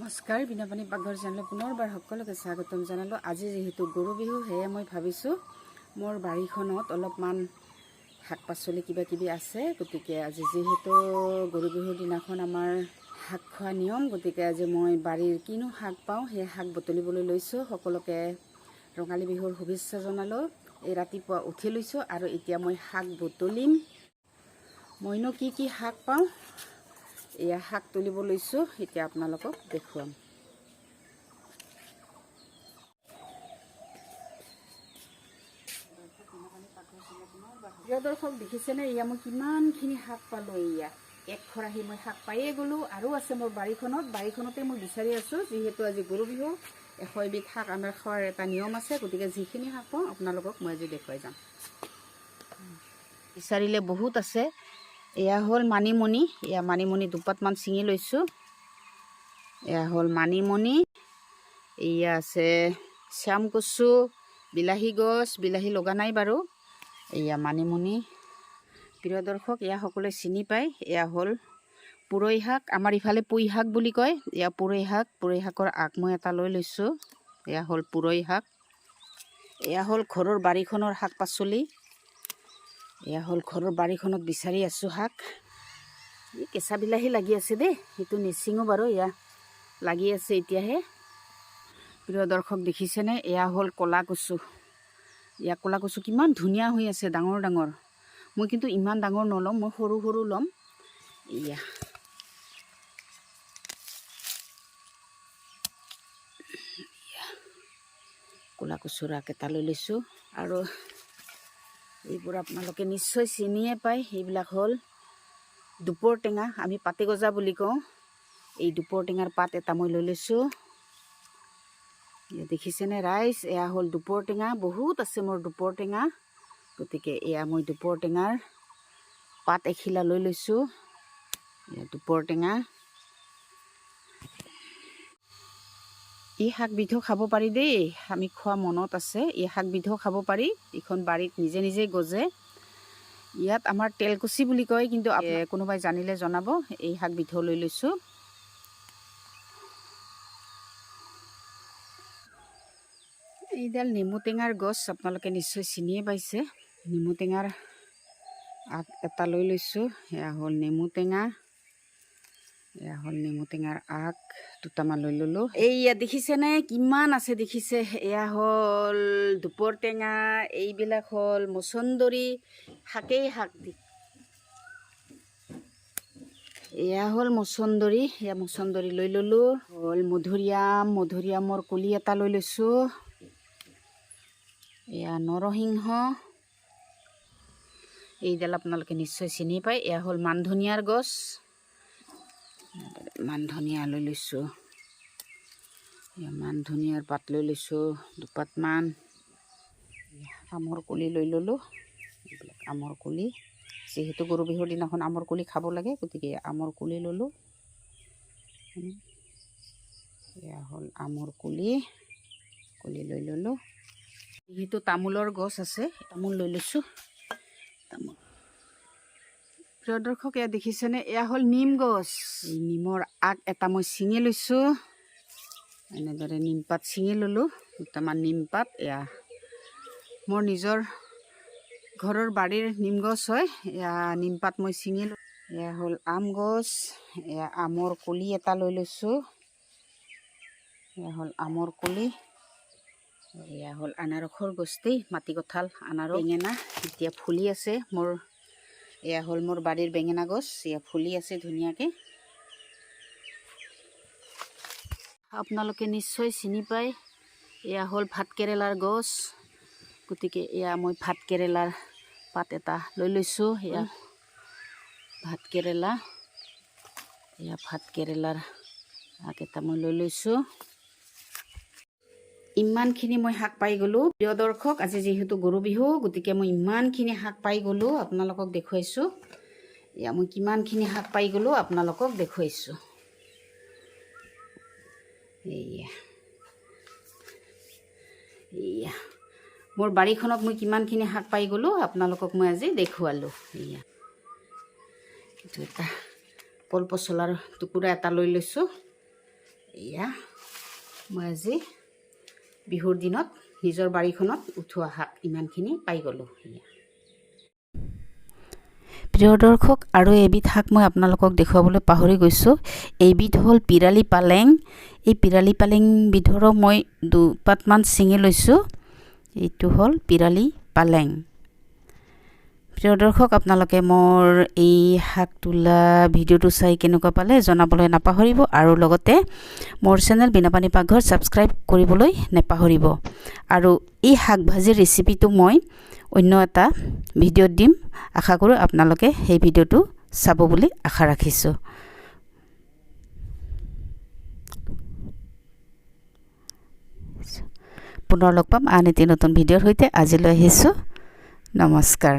নমস্কাৰ বিনাপানী পাকঘৰ চেনেললৈ পুনৰবাৰ সকলোকে স্বাগতম জনালোঁ। আজি যেহেতু গৰু বিহু সেয়ে মই ভাবিছোঁ মোৰ বাৰীখনত অলপমান শাক পাচলি কিবা কিবি আছে, গতিকে আজি যিহেতু গৰু বিহুৰ দিনাখন আমাৰ শাক খোৱা নিয়ম, গতিকে আজি মই বাৰীৰ কিনো শাক পাওঁ সেই শাক বুটলিবলৈ লৈছোঁ। সকলোকে ৰঙালী বিহুৰ শুভেচ্ছা জনালোঁ। এই ৰাতিপুৱা উঠি লৈছোঁ আৰু এতিয়া মই শাক বুটলিম। মইনো কি কি শাক পাওঁ এয়া শাক তুলিব লৈছোঁ, এতিয়া আপোনালোকক দেখুৱাম। প্ৰিয় দৰ্শক দেখিছেনে, এয়া মই কিমানখিনি শাক পালোঁ। এয়া এক খৰাহি মই শাক পায়ে গ'লোঁ, আৰু আছে মোৰ বাৰীখনতে মই বিচাৰি আছোঁ। যিহেতু আজি গৰু বিহু, 100 এবিধ শাক আমাৰ খোৱাৰ এটা নিয়ম আছে, গতিকে যিখিনি শাক পাওঁ আপোনালোকক মই আজি দেখুৱাই যাম। বিচাৰিলে বহুত আছে। এয়া হ'ল মানিমুনি, এয়া মানিমুনি দুপাতমান ছিঙি লৈছোঁ। এয়া হ'ল মানিমুনি, এয়া আছে শ্যাম কচু, বিলাহী গছ, বিলাহী লগা নাই বাৰু। এয়া মানিমুনি। প্ৰিয় দৰ্শক, এয়া সকলোৱে চিনি পায়, এয়া হ'ল পুৰৈ শাক, আমাৰ ইফালে পুই শাক বুলি কয়। এয়া পুৰৈ শাকৰ আগ মই এটা লৈ লৈছোঁ। এয়া হ'ল পুৰৈ শাক। এয়া হ'ল ঘৰৰ বাৰীখনৰ শাক পাচলি। এয়া হ'ল ঘৰৰ বাৰীখনত বিচাৰি আছোঁ শাক। এই কেঁচা বিলাহী লাগি আছে দেই, সেইটো নিচিঙো বাৰু, এয়া লাগি আছে এতিয়াহে। প্ৰিয় দৰ্শক দেখিছেনে, এয়া হ'ল ক'লা কচু। এয়া ক'লা কচু কিমান ধুনীয়া হৈ আছে, ডাঙৰ ডাঙৰ। মই কিন্তু ইমান ডাঙৰ নল'ম, মই সৰু সৰু ল'ম। এয়া ক'লা কচুৰ আগ এটা লৈ লৈছোঁ। আৰু এইবোৰ আপোনালোকে নিশ্চয় চিনিয়ে পায়, এইবিলাক হ'ল দুপৰ টেঙা, আমি পাতে গজা বুলি কওঁ। এই দুপৰ টেঙাৰ পাত এটা মই লৈ লৈছোঁ। দেখিছেনে ৰাইজ, এয়া হ'ল দুপৰ টেঙা। বহুত আছে মোৰ দুপৰ টেঙা, গতিকে এয়া মই দুপৰ টেঙাৰ পাত এখিলা লৈ লৈছোঁ। এয়া দুপৰ টেঙা। এই শাকবিধো খাব পাৰি দেই, আমি খোৱা মনত আছে। এই শাকবিধো খাব পাৰি, এইখন বাৰীত নিজে নিজেই গজে। ইয়াত আমাৰ তেলকুচি বুলি কয়, কিন্তু কোনোবাই জানিলে জনাব। এই শাকবিধো লৈ লৈছোঁ। এইডাল নেমু টেঙাৰ গছ, আপোনালোকে নিশ্চয় চিনিয়ে পাইছে। নেমু টেঙাৰ আগ এটা লৈ লৈছোঁ। এয়া হ'ল নেমু টেঙা, এয়া হ'ল নেমু টেঙাৰ আগ দুটামান লৈ ল'লোঁ। এইয়া দেখিছেনে কিমান আছে, দেখিছে। এয়া হ'ল দুপৰ টেঙা, এইবিলাক হ'ল মচন্দৰী, শাকেই শাক। এয়া হ'ল মচন্দৰী, এয়া মচন্দৰী লৈ ল'লোঁ। হ'ল মধুৰিআমৰ কলি এটা লৈ লৈছোঁ। এয়া নৰসিংহ, এইডাল আপোনালোকে নিশ্চয় চিনি পায়। এয়া হ'ল মান ধনিয়াৰ গছ, মান ধনিয়া লৈ লৈছোঁ। এয়া মান ধনিয়াৰ পাত লৈ লৈছোঁ দুপাতমান। আমৰ কলি লৈ ল'লোঁ, এইবিলাক আমৰ কলি। যিহেতু গৰু বিহুৰ দিনাখন আমৰ কলি খাব লাগে, গতিকে আমৰ কলি ল'লোঁ। এয়া হ'ল আমৰ কলি লৈ ল'লোঁ। যিহেতু তামোলৰ গছ আছে, তামোল লৈ লৈছোঁ। তামোল। প্ৰিয় দৰ্শক, এয়া দেখিছেনে, এয়া হ'ল নিম গছ। এই নিমৰ আগ এটা মই ছিঙি লৈছোঁ। এনেদৰে নিমপাত ছিঙি ল'লোঁ, দুটামান নিমপাত। এয়া মোৰ নিজৰ ঘৰৰ বাৰীৰ নিম গছ হয়। এয়া নিমপাত মই ছিঙি ল'লোঁ। এয়া হ'ল আম গছ, এয়া আমৰ কলি এটা লৈ লৈছোঁ। এয়া হ'ল আমৰ কলি। এয়া হ'ল আনাৰসৰ গছ দেই, মাটি কঁঠাল, আনাৰস, বেঙেনা এতিয়া ফুলি আছে মোৰ। এয়া হ'ল মোৰ বাৰীৰ বেঙেনা গছ, এয়া ফুলি আছে ধুনীয়াকৈ। আপোনালোকে নিশ্চয় চিনি পায়, এয়া হ'ল ভাতকেৰেলাৰ গছ, গতিকে এয়া মই ভাতকেৰেলাৰ পাত এটা লৈ লৈছোঁ। এয়া ভাতকেৰেলা, এয়া ভাতকেৰেলাৰ আগ এটা মই লৈ লৈছোঁ। ইমানখিনি মই শাক পাই গ'লোঁ। প্ৰিয় দৰ্শক, আজি যিহেতু গৰু বিহু, গতিকে মই ইমানখিনি শাক পাই গ'লোঁ, আপোনালোকক দেখুৱাইছোঁ। এয়া মই কিমানখিনি শাক পাই গ'লোঁ আপোনালোকক দেখুৱাইছোঁ। এয়া মোৰ বাৰীখনত মই কিমানখিনি শাক পাই গ'লোঁ আপোনালোকক মই আজি দেখুৱালোঁ। এয়া এইটো এটা কল পচলাৰ টুকুৰা এটা লৈ লৈছোঁ। এয়া মই আজি বিহুৰ দিনত নিজৰ বাৰীখনত উঠোৱা শাক ইমানখিনি পাই গ'লোঁ। প্ৰিয় দৰ্শক, আৰু এবিধ শাক মই আপোনালোকক দেখুৱাবলৈ পাহৰি গৈছোঁ। এইবিধ হ'ল পিৰালি পালেং। এই পিৰালি পালেং বিধৰো মই দুপাতমান ছিঙি লৈছোঁ। এইটো হ'ল পিৰালি পালেং। প্ৰিয় দৰ্শক, আপোনালোকে মোৰ এই শাক তোলা ভিডিঅ'টো চাই কেনেকুৱা পালে জনাবলৈ নাপাহৰিব, আৰু লগতে মোৰ চেনেল বীণাপানী পাকঘৰ ছাবস্ক্ৰাইব কৰিবলৈ নাপাহৰিব। আৰু এই শাক ভাজিৰ ৰেচিপিটো মই অন্য এটা ভিডিঅ'ত দিম। আশা কৰোঁ আপোনালোকে সেই ভিডিঅ'টো চাব বুলি আশা ৰাখিছোঁ। পুনৰ লগ পাম আন এটি নতুন ভিডিঅ'ৰ সৈতে। আজিলৈ আহিছোঁ, নমস্কাৰ।